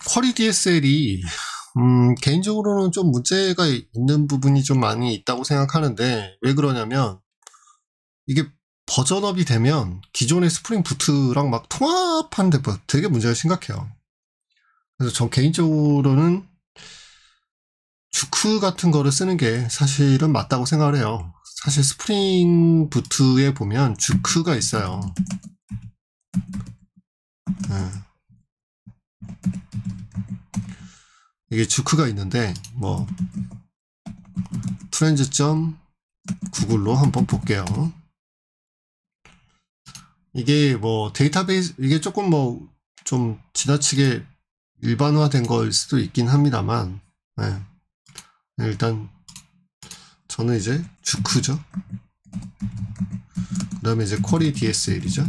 쿼리 DSL이 개인적으로는 좀 문제가 있는 부분이 좀 많이 있다고 생각하는데, 왜 그러냐면 이게 버전업이 되면 기존의 스프링 부트랑 막 통합하는데 되게 문제가 심각해요. 그래서 전 개인적으로는 주크 같은 거를 쓰는 게 사실은 맞다고 생각을 해요. 사실 스프링 부트에 보면 주크가 있어요. 이게 주크가 있는데 뭐 트렌즈.구글로 한번 볼게요. 이게 뭐 데이터베이스, 이게 조금 뭐 좀 지나치게 일반화된 거일 수도 있긴 합니다만, 네. 일단 저는 이제 주크죠. 그 다음에 이제 쿼리 DSL이죠.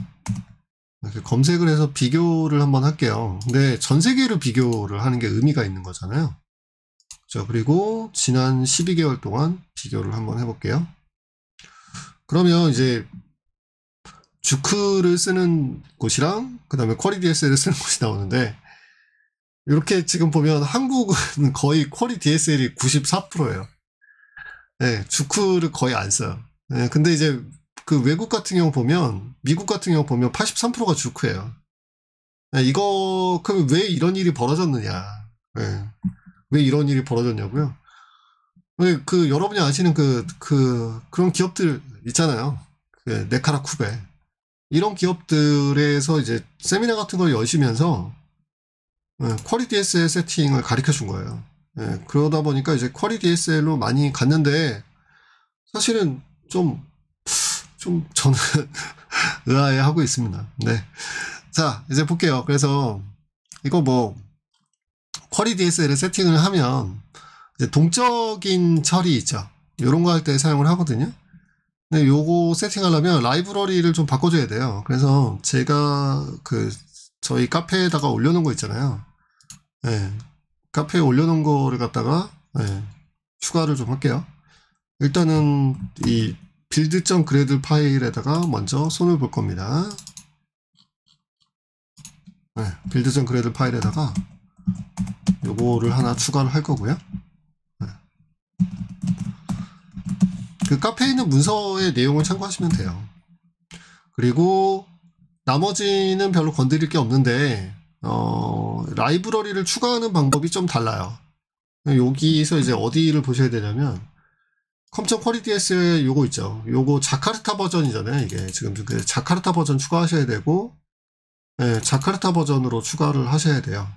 이렇게 검색을 해서 비교를 한번 할게요. 근데 전 세계로 비교를 하는 게 의미가 있는 거잖아요. 자, 그리고 지난 12개월 동안 비교를 한번 해볼게요. 그러면 이제 주크를 쓰는 곳이랑 그 다음에 쿼리 DSL을 쓰는 곳이 나오는데, 이렇게 지금 보면 한국은 거의 쿼리 DSL이 94%예요. 네, 주크를 거의 안 써요. 네, 근데 이제 그 외국 같은 경우 보면, 미국 같은 경우 보면 83%가 주크예요. 네, 이거 그럼 왜 이런 일이 벌어졌느냐? 네, 왜 이런 일이 벌어졌냐고요? 그 여러분이 아시는 그런 기업들 있잖아요. 그 네카라 쿠베 이런 기업들에서 이제 세미나 같은 걸 여시면서 쿼리 DSL 세팅을 가르쳐 준 거예요. 그러다 보니까 이제 쿼리 DSL로 많이 갔는데, 사실은 좀 저는 의아해 하고 있습니다. 네. 자, 이제 볼게요. 그래서 이거 뭐 쿼리 DSL을 세팅을 하면 이제 동적인 처리 있죠. 이런 거 할 때 사용을 하거든요. 근데 요거 세팅하려면 라이브러리를 좀 바꿔줘야 돼요. 그래서 제가 저희 카페에다가 올려놓은 거 있잖아요. 네, 카페에 올려놓은 거를 갖다가 추가를 좀 할게요. 일단은 이 build.gradle 파일에다가 먼저 손을 볼 겁니다. build.gradle 파일에다가 요거를 하나 추가를 할 거고요. 그 카페에 있는 문서의 내용을 참고하시면 돼요. 그리고 나머지는 별로 건드릴 게 없는데, 라이브러리를 추가하는 방법이 좀 달라요. 여기서 이제 어디를 보셔야 되냐면, 컴.쿼리 DSL 요거 있죠. 요거 자카르타 버전이잖아요. 이게 지금 그 자카르타 버전 추가하셔야 되고, 자카르타 버전으로 추가를 하셔야 돼요.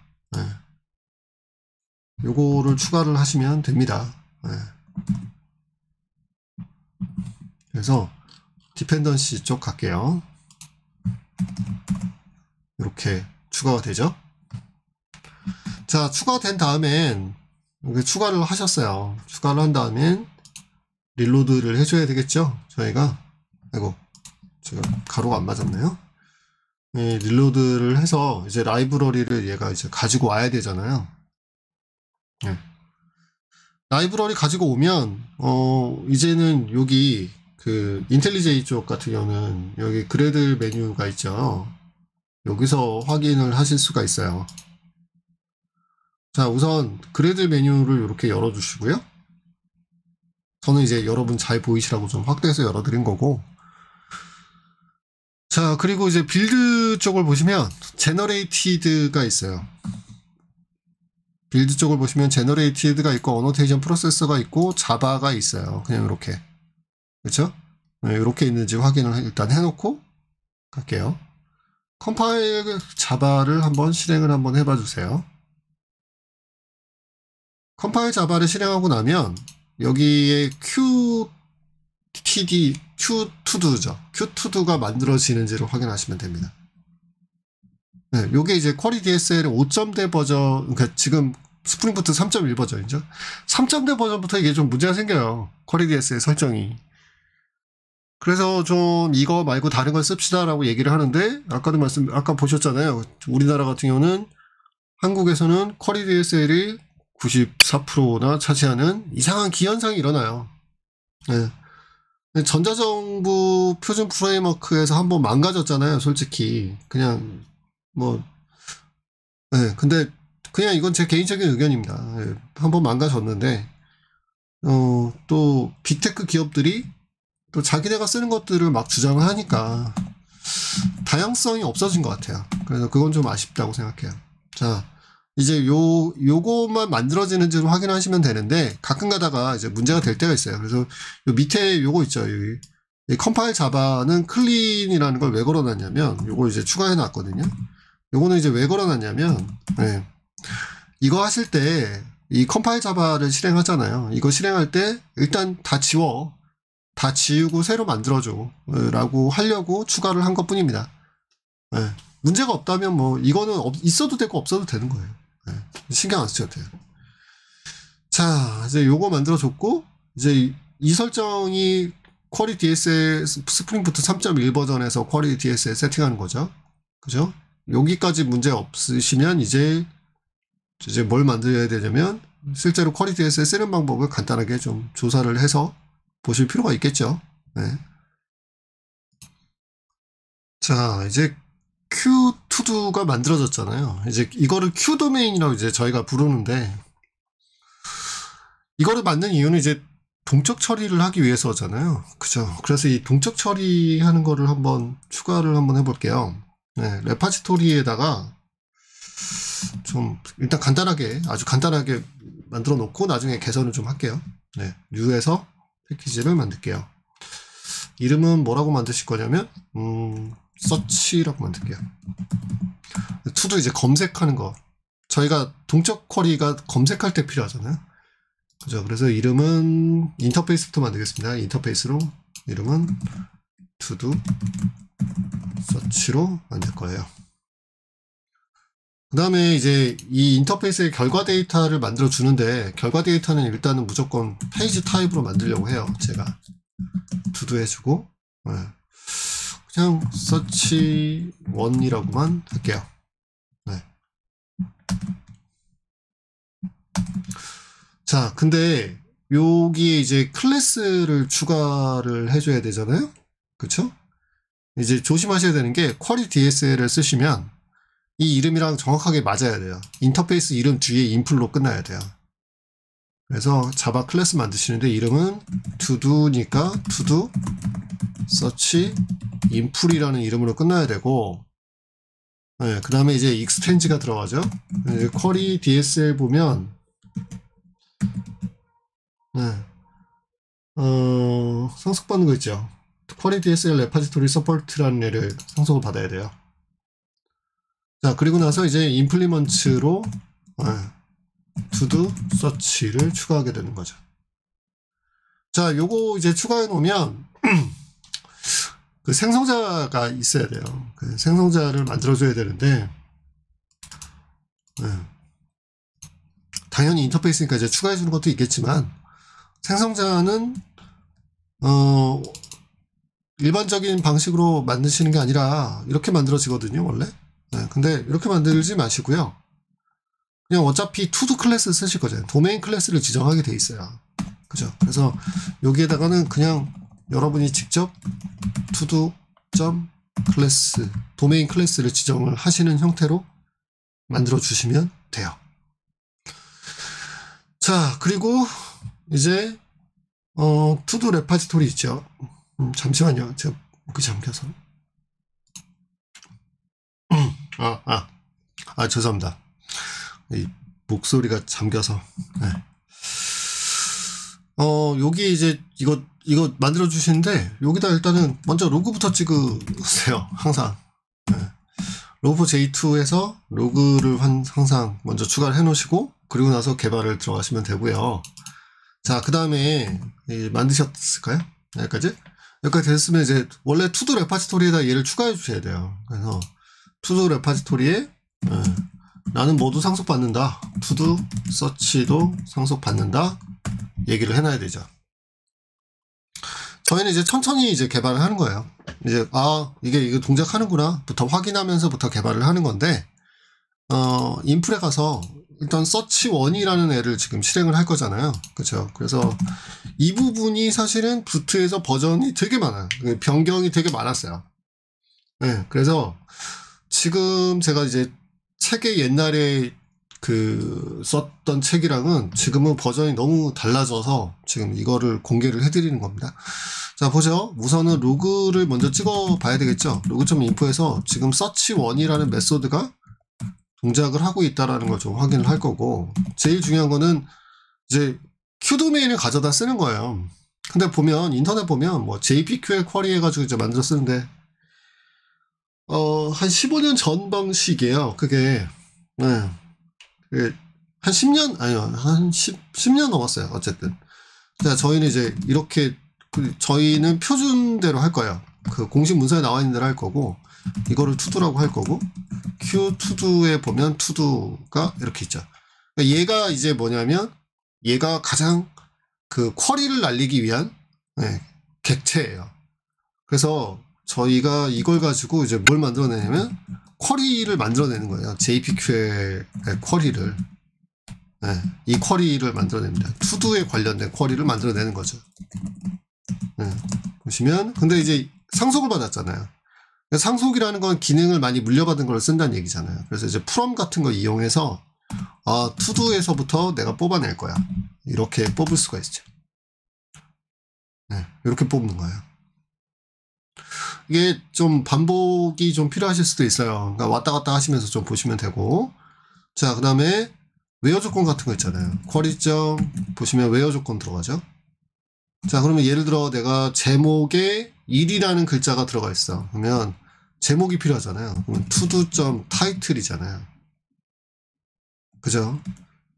요거를 추가를 하시면 됩니다. 그래서 디펜던시 쪽 갈게요. 이렇게 추가가 되죠. 자, 추가된 다음엔 추가를 하셨어요. 추가를 한 다음엔 릴로드를 해줘야 되겠죠. 저희가 제가 가로가 안 맞았네요. 릴로드를 해서 이제 라이브러리를 얘가 이제 가지고 와야 되잖아요. 라이브러리 가지고 오면 이제는 여기 그 인텔리제이 쪽 같은 경우는 여기 그래들 메뉴가 있죠. 여기서 확인을 하실 수가 있어요. 자, 우선 그래들 메뉴를 이렇게 열어주시고요. 저는 이제 여러분 잘 보이시라고 좀 확대해서 열어드린 거고. 자, 그리고 이제 빌드 쪽을 보시면 제너레이티드가 있어요. 빌드 쪽을 보시면 제너레이티드가 있고 어노테이션 프로세서가 있고 자바가 있어요. 그냥 이렇게. 그렇죠? 이렇게 있는지 확인을 일단 해놓고 갈게요. 컴파일 자바를 한번 실행을 한번 해봐 주세요. 컴파일 자바를 실행하고 나면 여기에 Qto도죠. Qto도가 만들어지는지를 확인하시면 됩니다. 네, 요게 이제 쿼리 DSL 5.0 버전, 그러니까 지금 스프링 부트 3.1 버전이죠. 3.0 버전부터 이게 좀 문제가 생겨요. 쿼리 DSL 설정이. 그래서 좀 이거 말고 다른 걸 씁시다라고 얘기를 하는데, 아까 보셨잖아요. 우리나라 같은 경우는 한국에서는 쿼리 DSL이 94%나 차지하는 이상한 기현상이 일어나요. 네. 전자정부 표준 프레임워크에서 한번 망가졌잖아요. 솔직히 그냥 뭐 네, 근데 그냥 이건 제 개인적인 의견입니다. 네, 한번 망가졌는데 또 빅테크 기업들이 또 자기네가 쓰는 것들을 막 주장을 하니까 다양성이 없어진 것 같아요. 그래서 그건 좀 아쉽다고 생각해요. 자, 이제 요거만 만들어지는지를 확인하시면 되는데 가끔 가다가 이제 문제가 될 때가 있어요. 그래서 요 밑에 요거 있죠. 이 컴파일 자바는 클린이라는 걸 왜 걸어놨냐면 요거 이제 추가해 놨거든요. 요거는 이제 왜 걸어놨냐면 네, 이거 하실 때 이 컴파일 자바를 실행하잖아요. 이거 실행할 때 일단 다 지우고 새로 만들어줘 라고 하려고 추가를 한 것 뿐입니다. 네, 문제가 없다면 뭐 이거는 있어도 되고 없어도 되는 거예요. 네, 신경 안 쓰셔도 돼요. 자, 이제 요거 만들어줬고 이제 이 설정이 쿼리 DSL 스프링부트 3.1 버전에서 쿼리 DSL 세팅하는 거죠. 그죠? 여기까지 문제 없으시면 이제 뭘 만들어야 되냐면 실제로 쿼리 DSL 쓰는 방법을 간단하게 좀 조사를 해서 보실 필요가 있겠죠. 네. 자, 이제 Q2Do가 만들어졌잖아요. 이제 이거를 Q 도메인이라고 이제 저희가 부르는데 이거를 만든 이유는 이제 동적 처리를 하기 위해서잖아요. 그죠? 그래서 이 동적 처리하는 거를 추가를 한번 해볼게요. 네, 레파지토리에다가 좀 일단 아주 간단하게 만들어 놓고 나중에 개선을 좀 할게요. 네, 뉴에서 패키지를 만들게요. 이름은 뭐라고 만드실 거냐면 서치라고 만들게요. 투도 이제 검색하는 거. 저희가 동적 쿼리가 검색할 때 필요하잖아요. 그죠? 그래서 이름은 인터페이스부터 만들겠습니다. 인터페이스로 이름은 to-do search로 만들 거예요. 그 다음에 이제 이 인터페이스의 결과 데이터를 만들어 주는데 결과 데이터는 일단은 무조건 페이지 타입으로 만들려고 해요. 제가 to-do 해주고 네. 그냥 search 1이라고만 할게요. 네. 자, 근데 여기에 이제 클래스를 추가를 해줘야 되잖아요. 그쵸? 이제 조심하셔야 되는 게 쿼리 DSL을 쓰시면 이 이름이랑 정확하게 맞아야 돼요. 인터페이스 이름 뒤에 인풀로 끝나야 돼요. 그래서 자바 클래스 만드시는데 이름은 todo니까 todo search 인풀이라는 이름으로 끝나야 되고 네, 그 다음에 이제 extend가 들어가죠. 쿼리 DSL 보면 네. 상속받는 거 있죠. 쿼리 DSL 레파지토리 서포트라는 애를 상속을 받아야 돼요. 자, 그리고 나서 이제 임플리먼트로 to-do search를 추가하게 되는 거죠. 자, 요거 이제 추가해 놓으면 그 생성자가 있어야 돼요. 그 생성자를 만들어줘야 되는데 당연히 인터페이스니까 이제 추가해 주는 것도 있겠지만 생성자는 일반적인 방식으로 만드시는 게 아니라 이렇게 만들어지거든요, 원래. 네, 근데 이렇게 만들지 마시고요. 그냥 어차피 to-do 클래스 쓰실 거잖아요. 도메인 클래스를 지정하게 돼 있어요. 그죠? 그래서 여기에다가는 그냥 여러분이 직접 to-do 클래스, 도메인 클래스를 지정을 하시는 형태로 만들어 주시면 돼요. 자, 그리고 이제 to-do 레파지토리 있죠. 잠시만요. 제가 목이 잠겨서. 죄송합니다. 이 목소리가 잠겨서. 네. 여기 이제 이거 만들어 주시는데 여기다 일단은 먼저 로그부터 찍으세요. 항상. 네. 로그 J2에서 로그를 항상 먼저 추가를 해 놓으시고 그리고 나서 개발을 들어가시면 되고요. 자, 그 다음에 만드셨을까요? 여기까지 됐으면 이제 원래 투도 레파지토리에다 얘를 추가해 주셔야 돼요. 그래서 투도 레파지토리에 나는 모두 상속받는다. 투도 서치도 상속받는다. 얘기를 해놔야 되죠. 저희는 이제 천천히 이제 개발을 하는 거예요. 이제 이게 동작하는구나부터 확인하면서부터 개발을 하는 건데 인풀에 가서 일단 서치 1이라는 애를 지금 실행을 할 거잖아요. 그렇죠? 그래서 이 부분이 사실은 부트에서 버전이 되게 많아요. 변경이 되게 많았어요. 네, 그래서 지금 제가 이제 책의 옛날에 썼던 책이랑은 지금은 버전이 너무 달라져서 지금 이거를 공개를 해드리는 겁니다. 자, 보죠. 우선은 로그를 먼저 찍어 봐야 되겠죠. 로그.info에서 지금 search1이라는 메소드가 동작을 하고 있다라는 걸 좀 확인을 할 거고, 제일 중요한 거는 이제 q 도메인을 가져다 쓰는 거예요. 근데 보면 인터넷 보면 뭐 JPQL 쿼리 해가지고 이제 만들어 쓰는데 한 15년 전 방식이에요. 그게 한 10년 아니요 한 10년 넘었어요. 어쨌든 자, 저희는 이제 이렇게 저희는 표준대로 할 거예요. 그 공식 문서에 나와 있는 대로 할 거고, 이거를 투두라고 할 거고, q 투두에 보면 투두가 이렇게 있죠. 그러니까 얘가 이제 뭐냐면 얘가 가장 그 쿼리를 날리기 위한 객체예요. 그래서 저희가 이걸 가지고 이제 뭘 만들어내냐면 쿼리를 만들어내는 거예요. JPQL의 쿼리를. 이 쿼리를 만들어냅니다. 투두에 관련된 쿼리를 만들어내는 거죠. 보시면 근데 이제 상속을 받았잖아요. 상속이라는 건 기능을 많이 물려받은 걸 쓴다는 얘기잖아요. 그래서 이제 from 같은 거 이용해서 투두에서부터 내가 뽑아낼 거야. 이렇게 뽑을 수가 있죠. 이렇게 뽑는 거예요. 이게 좀 반복이 좀 필요하실 수도 있어요. 그러니까 왔다 갔다 하시면서 좀 보시면 되고, 자, 그 다음에 웨어 조건 같은 거 있잖아요. 쿼리점 보시면 웨어 조건 들어가죠. 자, 그러면 예를 들어 내가 제목에 1이라는 글자가 들어가 있어. 그러면 제목이 필요하잖아요. 그러면 to-title이잖아요. 그죠?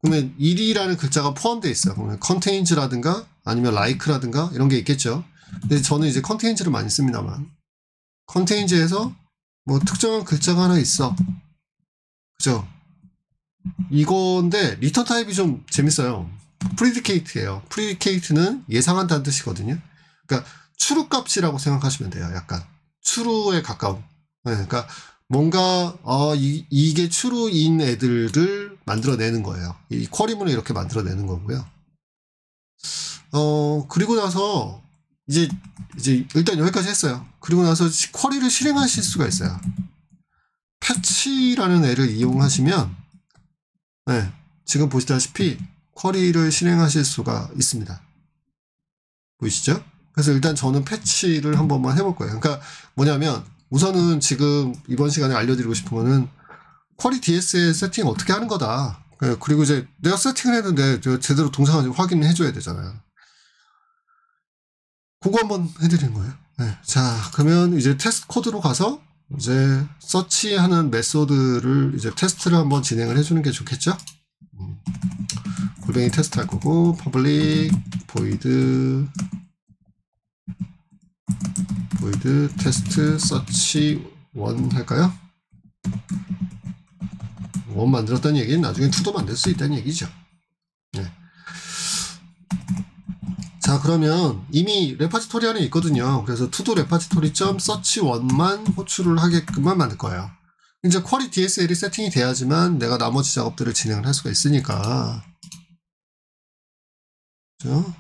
그러면 1이라는 글자가 포함되어 있어요. 그러면 contains라든가 아니면 like라든가 이런 게 있겠죠. 근데 저는 이제 contains를 많이 씁니다만, contains에서 뭐 특정한 글자가 하나 있어. 그죠? 이건데 리턴 타입이 좀 재밌어요. predicate예요. predicate는 예상한다는 뜻이거든요. 그러니까 true 값이라고 생각하시면 돼요. 약간 true에 가까운. 그러니까 뭔가 이게 true인 애들을 만들어내는 거예요. 이 쿼리문을 이렇게 만들어내는 거고요. 그리고 나서 이제 일단 여기까지 했어요. 그리고 나서 쿼리를 실행하실 수가 있어요. 패치라는 애를 이용하시면 지금 보시다시피 쿼리를 실행하실 수가 있습니다. 보이시죠? 그래서 일단 저는 패치를 한번만 해볼 거예요. 그러니까 뭐냐면 우선은 지금 이번 시간에 알려드리고 싶은 거는 쿼리 DS의 세팅 어떻게 하는 거다. 그리고 이제 내가 세팅을 했는데 제대로 동작을 확인을 해줘야 되잖아요. 그거 한번 해드리는 거예요. 자, 그러면 이제 테스트 코드로 가서 이제 서치하는 메소드를 이제 테스트를 한번 진행을 해주는 게 좋겠죠? 골뱅이 테스트 할 거고, public void test search 1 할까요? 1 만들었다는 얘기는 나중에 2도 만들 수 있다는 얘기죠. 자, 그러면 이미 레파지토리 안에 있거든요. 그래서 to-do repository.search1만 호출을 하게끔만 만들 거예요. 이제 쿼리 DSL이 세팅이 돼야지만 내가 나머지 작업들을 진행을 할 수가 있으니까. 그렇죠?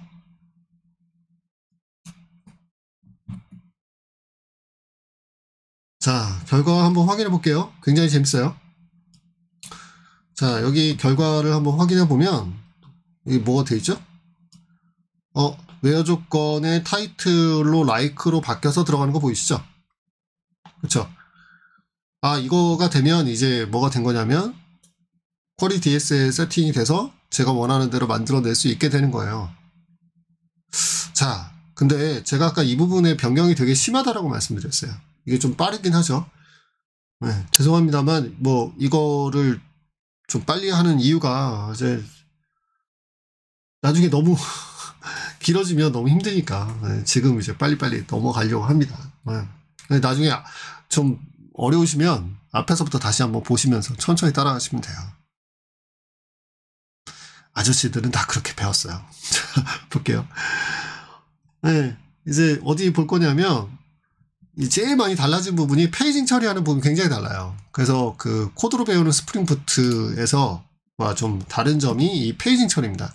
자, 결과 한번 확인해 볼게요. 굉장히 재밌어요. 자, 여기 결과를 한번 확인해 보면 이게 뭐가 돼 있죠? 웨어 조건의 타이틀로 like로 바뀌어서 들어가는 거 보이시죠? 그쵸? 이거가 되면 이제 뭐가 된 거냐면 쿼리 DS에 세팅이 돼서 제가 원하는 대로 만들어낼 수 있게 되는 거예요. 자, 근데 제가 아까 이 부분의 변경이 되게 심하다라고 말씀드렸어요. 이게 좀 빠르긴 하죠. 죄송합니다만 뭐 이거를 좀 빨리 하는 이유가 이제 나중에 너무 길어지면 너무 힘드니까 지금 이제 빨리빨리 넘어가려고 합니다. 나중에 좀 어려우시면 앞에서부터 다시 한번 보시면서 천천히 따라가시면 돼요. 아저씨들은 다 그렇게 배웠어요. 볼게요. 이제 어디 볼 거냐면 제일 많이 달라진 부분이 페이징 처리하는 부분이 굉장히 달라요. 그래서 그 코드로 배우는 스프링 부트에서 좀 다른 점이 이 페이징 처리입니다.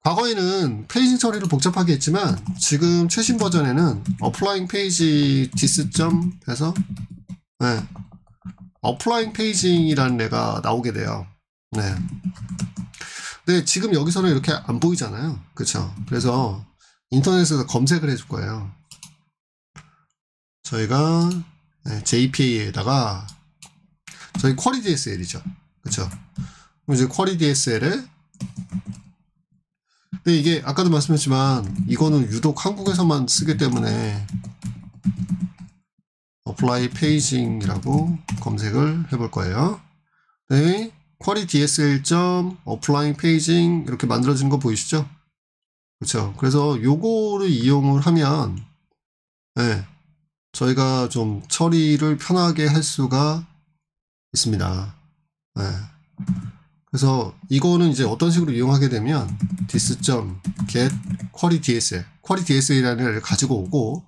과거에는 페이징 처리를 복잡하게 했지만 지금 최신 버전에는 applying page dis 해서 어플라잉 페이징이라는 애가 나오게 돼요. 네. 근데 지금 여기서는 이렇게 안 보이잖아요. 그쵸? 그래서 인터넷에서 검색을 해줄 거예요. 저희가 JPA에다가 저희 쿼리 DSL이죠. 그쵸? 그럼 이제 쿼리 DSL에 근데 이게 아까도 말씀했지만 이거는 유독 한국에서만 쓰기 때문에 apply paging이라고 검색을 해볼 거예요. 네, 쿼리 DSL.applying paging 이렇게 만들어지는 거 보이시죠? 그렇죠. 그래서 요거를 이용을 하면 네, 저희가 좀 처리를 편하게 할 수가 있습니다. 네. 그래서 이거는 이제 어떤 식으로 이용하게 되면 this.get query DSL, query DSL이라는 애를 가지고 오고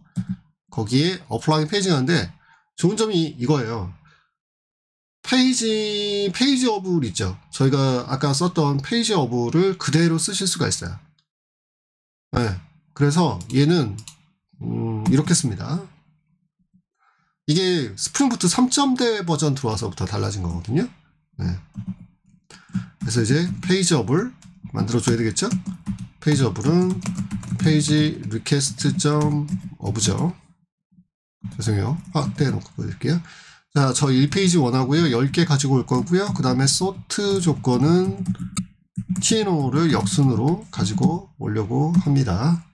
거기에 applying paging 하는데 좋은 점이 이거예요. 페이지 어블 있죠. 저희가 아까 썼던 페이지 어블을 그대로 쓰실 수가 있어요. 네. 그래서 얘는 이렇게 씁니다. 이게 스프링부트 3.0 버전 들어와서부터 달라진 거거든요. 네. 그래서 이제 페이지 어블 만들어줘야 되겠죠? 페이지 어블은 페이지 request.ob죠. 죄송해요. 떼놓고 보여드릴게요. 자, 저 1페이지 원하고요. 10개 가지고 올 거고요. 그 다음에 sort 조건은 TNO를 역순으로 가지고 오려고 합니다.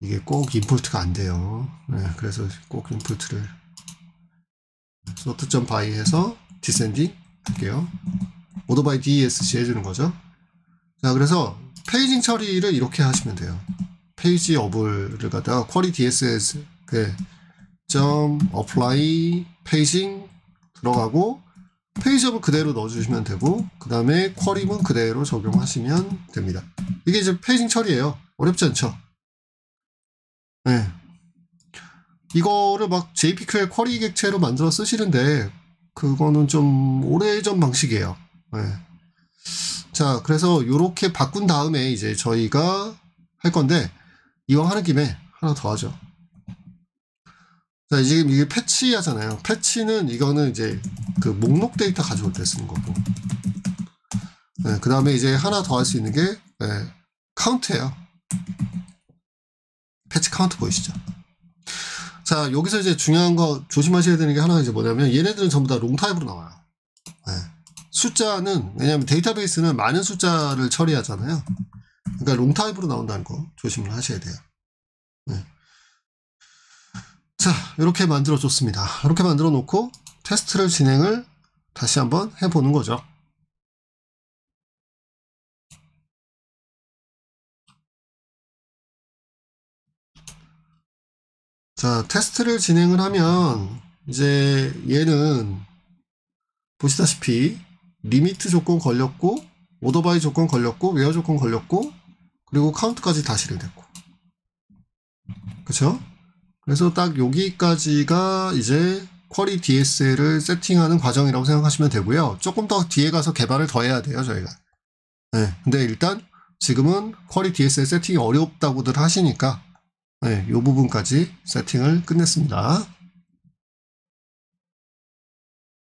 이게 꼭 임포트가 안 돼요. 네, 그래서 꼭 임포트를 sort.by 해서 descending 할게요. order by DESC 해주는 거죠. 자, 그래서 페이징 처리를 이렇게 하시면 돼요. 페이지 어블을 갖다가 쿼리 DSS apply paging 들어가고 페이지 어블 그대로 넣어주시면 되고 그 다음에 쿼리문 그대로 적용하시면 됩니다. 이게 이제 페이징 처리예요. 어렵지 않죠? 네. 이거를 막 JPQL 쿼리 객체로 만들어 쓰시는데 그거는 좀 오래전 방식이에요. 네. 자, 그래서 이렇게 바꾼 다음에 이제 저희가 할 건데 이왕 하는 김에 하나 더 하죠. 자, 지금 이게 패치 하잖아요. 패치는 이거는 이제 그 목록 데이터 가져올 때 쓰는 거고. 네, 그 다음에 이제 하나 더 할 수 있는 게 카운트예요. 패치 카운트 보이시죠? 자, 여기서 이제 중요한 거 조심하셔야 되는 게 하나가 이제 뭐냐면 얘네들은 전부 다 롱타입으로 나와요. 네. 숫자는 왜냐하면 데이터베이스는 많은 숫자를 처리하잖아요. 그러니까 롱타입으로 나온다는 거 조심을 하셔야 돼요. 네. 자, 이렇게 만들어 줬습니다. 이렇게 만들어 놓고 테스트를 진행을 다시 한번 해보는 거죠. 자, 테스트를 진행을 하면 이제 얘는 보시다시피 리미트 조건 걸렸고 오더 바이 조건 걸렸고 웨어 조건 걸렸고 그리고 카운트까지 다 실행됐고 그쵸? 그래서 딱 여기까지가 이제 쿼리 DSL을 세팅하는 과정이라고 생각하시면 되고요. 조금 더 뒤에 가서 개발을 더 해야 돼요, 저희가. 네, 근데 일단 지금은 쿼리 DSL 세팅이 어렵다고들 하시니까 이 부분까지 세팅을 끝냈습니다.